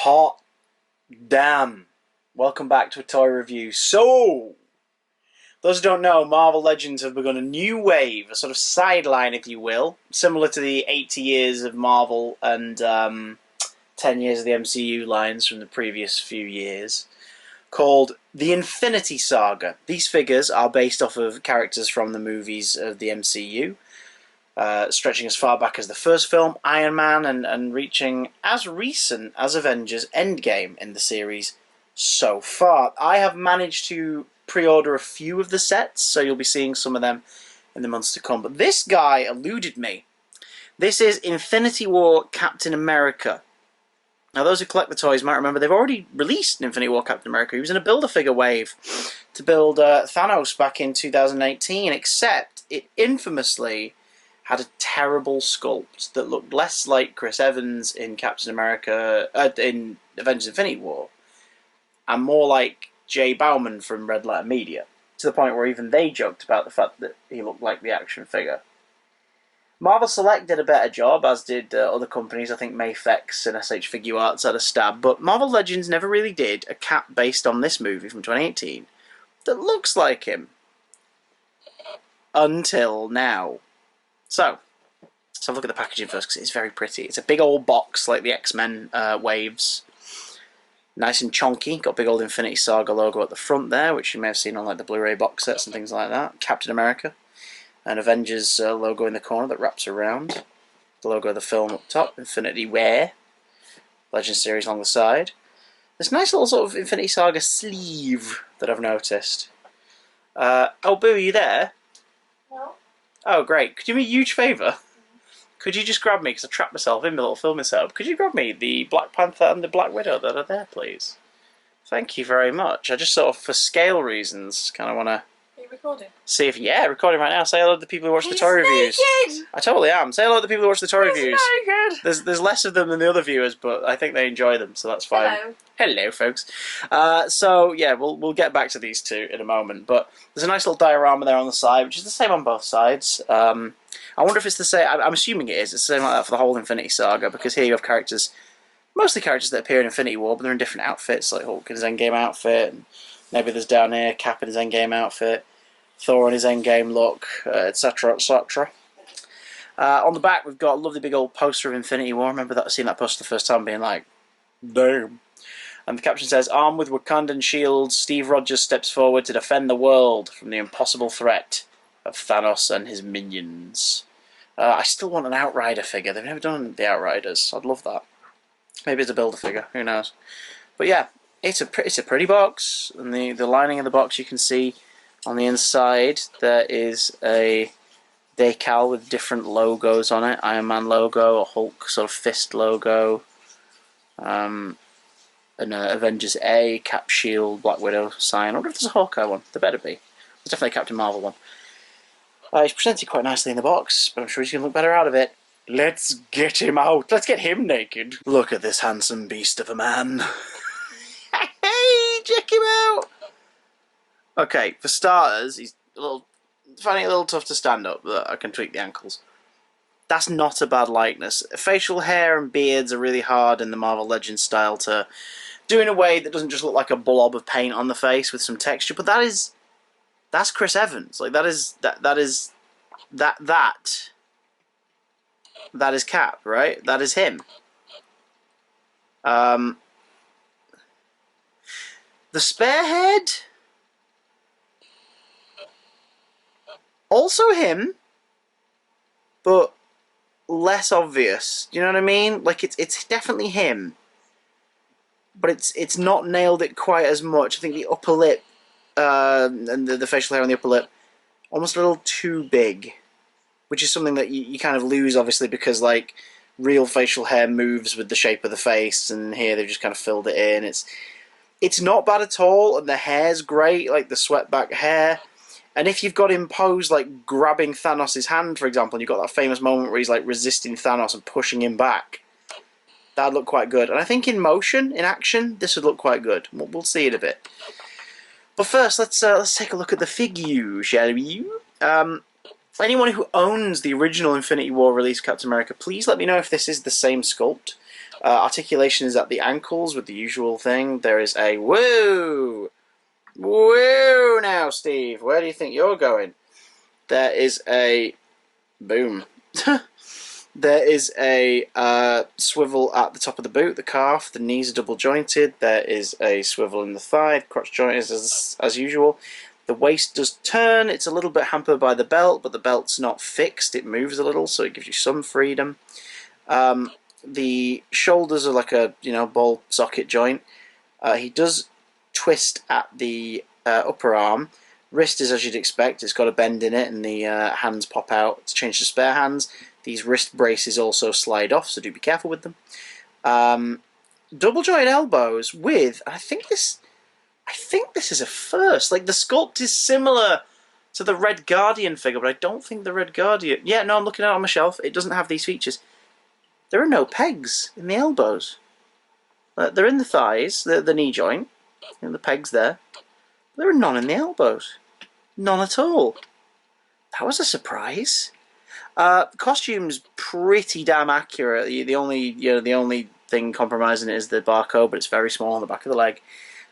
Hot damn. Welcome back to a toy review. So, those who don't know, Marvel Legends have begun a new wave, a sort of sideline, if you will, similar to the 80 years of Marvel and 10 years of the MCU lines from the previous few years, called the Infinity Saga. These figures are based off of characters from the movies of the MCU, stretching as far back as the first film, Iron Man, and reaching as recent as Avengers Endgame in the series so far. I have managed to pre-order a few of the sets, so you'll be seeing some of them in the months to come. But this guy eluded me. This is Infinity War Captain America. Now, those who collect the toys might remember they've already released an Infinity War Captain America. He was in a Build-A-Figure wave to build Thanos back in 2018, except it infamously had a terrible sculpt that looked less like Chris Evans in Captain America, in Avengers Infinity War, and more like Jay Bauman from Red Letter Media, to the point where even they joked about the fact that he looked like the action figure. Marvel Select did a better job, as did other companies. I think Mafex and SH Figure Arts had a stab, but Marvel Legends never really did a Cap based on this movie from 2018 that looks like him. Until now. So, let's have a look at the packaging first, because it's very pretty. It's a big old box, like the X-Men waves. Nice and chunky. Got a big old Infinity Saga logo at the front there, which you may have seen on like the Blu-ray box sets and things like that. Captain America. An Avengers logo in the corner that wraps around. The logo of the film up top. Infinity Wear. Legend series along the side. This nice little sort of Infinity Saga sleeve that I've noticed. Oh, Boo, are you there? No. Oh, great. Could you do me a huge favour? Could you just grab me, because I trapped myself in my little filming setup, could you grab me the Black Panther and the Black Widow that are there, please? Thank you very much. I just sort of, for scale reasons, kind of want to... Are you recording? See if... Yeah, recording right now. Say hello to the people who watch the toy reviews. Naked! I totally am. Say hello to the people who watch the toy He's reviews. naked! There's less of them than the other viewers, but I think they enjoy them, so that's fine. Hello. Hello, folks. So, yeah, we'll get back to these two in a moment, but there's a nice little diorama there on the side, which is the same on both sides. I wonder if it's the same... I'm assuming it is. It's the same like that for the whole Infinity Saga, because here you have characters... Mostly characters that appear in Infinity War, but they're in different outfits, like Hulk in his Endgame outfit, and maybe there's down here Cap in his Endgame outfit, Thor in his Endgame look, etc, etc. On the back, we've got a lovely big old poster of Infinity War. I remember seeing that poster the first time being like, damn. And the caption says, armed with Wakandan shields, Steve Rogers steps forward to defend the world from the impossible threat of Thanos and his minions. I still want an Outrider figure. They've never done the Outriders. I'd love that. Maybe it's a Build-A-Figure. Who knows? But yeah, it's a pretty box. And the lining of the box, you can see on the inside, there is a decal with different logos on it. Iron Man logo, a Hulk sort of fist logo, an Avengers A, Cap Shield, Black Widow sign. I wonder if there's a Hawkeye one. There better be. There's definitely a Captain Marvel one. He's presented quite nicely in the box, but I'm sure he's going to look better out of it. Let's get him out. Let's get him naked. Look at this handsome beast of a man. Hey, check him out. Okay, for starters, he's finding it a little tough to stand up, but I can tweak the ankles. That's not a bad likeness. Facial hair and beards are really hard in the Marvel Legends style to do in a way that doesn't just look like a blob of paint on the face with some texture, but that's Chris Evans. Like that is Cap, right? That is him. The spare head, also him, but less obvious. Do you know what I mean? Like it's definitely him, but it's not nailed it quite as much. I think the upper lip and the facial hair on the upper lip almost a little too big, which is something that you kind of lose, obviously, because like real facial hair moves with the shape of the face, and here they've just kind of filled it in. It's not bad at all, and the hair's great, like the swept back hair. And if you've got him posed like grabbing Thanos' hand, for example, and you've got that famous moment where he's like resisting Thanos and pushing him back, that'd look quite good. And I think in motion, in action, this would look quite good. We'll see it a bit. But first, let's take a look at the figure, shall we? Anyone who owns the original Infinity War release Captain America, please let me know if this is the same sculpt. Articulation is at the ankles with the usual thing. There is a woo! Woo now, Steve. Where do you think you're going? There is a boom. There is a swivel at the top of the boot, the calf. The knees are double jointed. There is a swivel in the thigh. The crotch joint is as usual. The waist does turn. It's a little bit hampered by the belt, but the belt's not fixed. It moves a little, so it gives you some freedom. The shoulders are like a ball socket joint. He does twist at the upper arm. Wrist is as you'd expect. It's got a bend in it, and the hands pop out to change to spare hands. These wrist braces also slide off, so do be careful with them. Double jointed elbows with, I think this is a first. Like, the sculpt is similar to the Red Guardian figure, but I don't think the Red Guardian... Yeah, no, I'm looking at it on my shelf. It doesn't have these features. There are no pegs in the elbows. They're in the thighs, the knee joint, and the pegs there. There are none in the elbows. None at all. That was a surprise. Costume's pretty damn accurate. The only thing compromising it is the barcode, but it's very small on the back of the leg.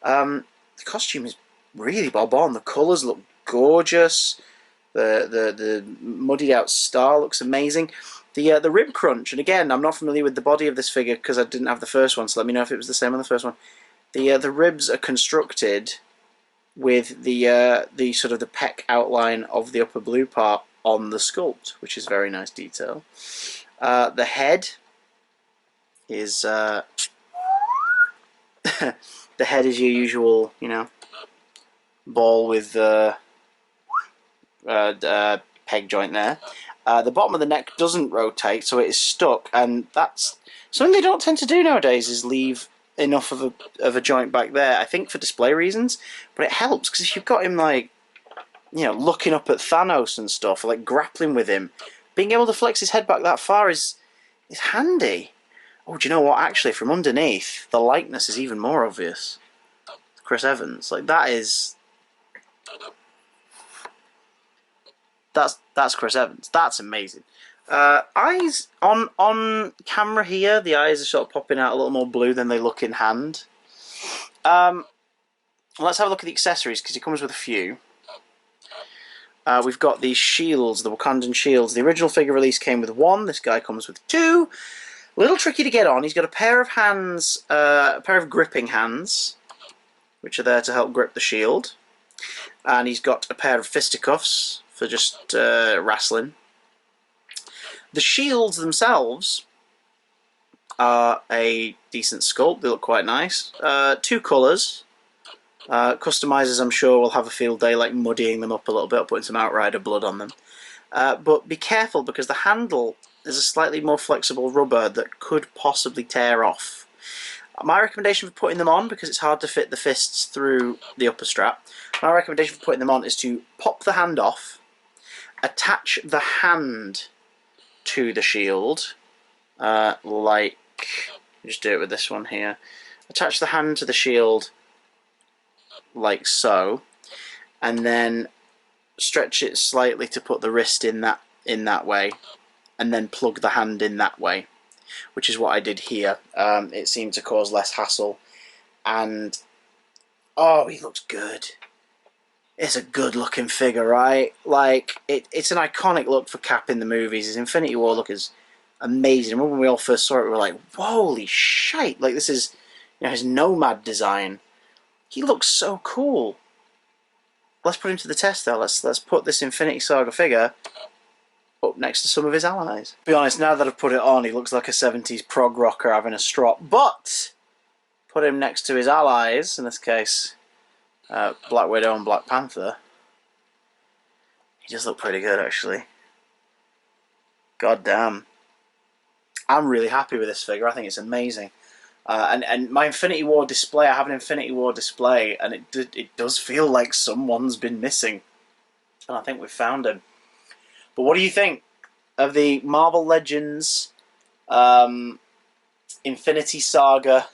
The costume is really bob on. The colours look gorgeous. The muddied out star looks amazing. The rib crunch, and again, I'm not familiar with the body of this figure because I didn't have the first one, so let me know if it was the same on the first one. The ribs are constructed with the sort of the pec outline of the upper blue part on the sculpt, which is very nice detail. The head is the head is your usual, ball with peg joint there. The bottom of the neck doesn't rotate, so it is stuck, and that's something they don't tend to do nowadays, is leave enough of a joint back there, I think for display reasons, but it helps, because if you've got him like, looking up at Thanos and stuff, like grappling with him, being able to flex his head back that far is handy. Oh, do you know what, actually, from underneath, the likeness is even more obvious. Chris Evans, like, that's Chris Evans. That's amazing. Eyes on camera here, the eyes are sort of popping out a little more blue than they look in hand. Let's have a look at the accessories, because he comes with a few. We've got these shields, the Wakandan shields. The original figure release came with one. This guy comes with two. A little tricky to get on. He's got a pair of hands, a pair of gripping hands, which are there to help grip the shield. And he's got a pair of fisticuffs for just wrestling. The shields themselves are a decent sculpt. They look quite nice. Two colours. Customizers, I'm sure, will have a field day, like muddying them up a little bit, putting some Outrider blood on them. But be careful, because the handle is a slightly more flexible rubber that could possibly tear off. My recommendation for putting them on, because it's hard to fit the fists through the upper strap, my recommendation for putting them on is to pop the hand off, attach the hand to the shield, like, just do it with this one here. Attach the hand to the shield like so, and then stretch it slightly to put the wrist in that way, and then plug the hand in that way, which is what I did here. It seemed to cause less hassle, and oh, he looks good. It's a good looking figure, right? Like, it's an iconic look for Cap in the movies. His Infinity War look is amazing. When we all first saw it, we were like, holy shite, like, this is his Nomad design. He looks so cool. Let's put him to the test, though. Let's put this Infinity Saga figure up next to some of his allies. To be honest, now that I've put it on, he looks like a 70s prog rocker having a strop. But put him next to his allies, in this case, Black Widow and Black Panther. He does look pretty good, actually. God damn. I'm really happy with this figure. I think it's amazing. And my Infinity War display, I have an Infinity War display, and it does feel like someone's been missing. And I think we've found him. But what do you think of the Marvel Legends Infinity Saga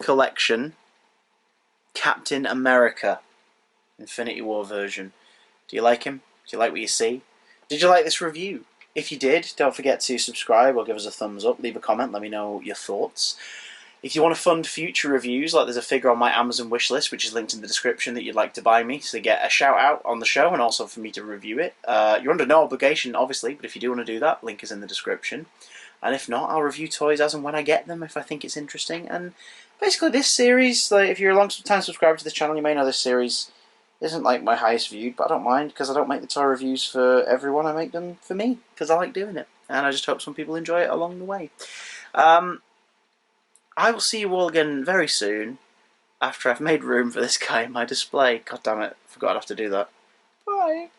collection Captain America Infinity War version? Do you like him? Do you like what you see? Did you like this review? If you did, don't forget to subscribe or give us a thumbs up, leave a comment, let me know your thoughts. If you want to fund future reviews, like there's a figure on my Amazon wishlist, which is linked in the description, that you'd like to buy me, to get a shout out on the show and also for me to review it. You're under no obligation, obviously, but if you do want to do that, link is in the description. And if not, I'll review toys as and when I get them if I think it's interesting. And basically, this series, like if you're a long time subscriber to this channel, you may know this series isn't like my highest viewed, but I don't mind because I don't make the toy reviews for everyone. I make them for me because I like doing it, and I just hope some people enjoy it along the way. I will see you all again very soon after I've made room for this guy in my display. God damn it, forgot I have to do that. Bye.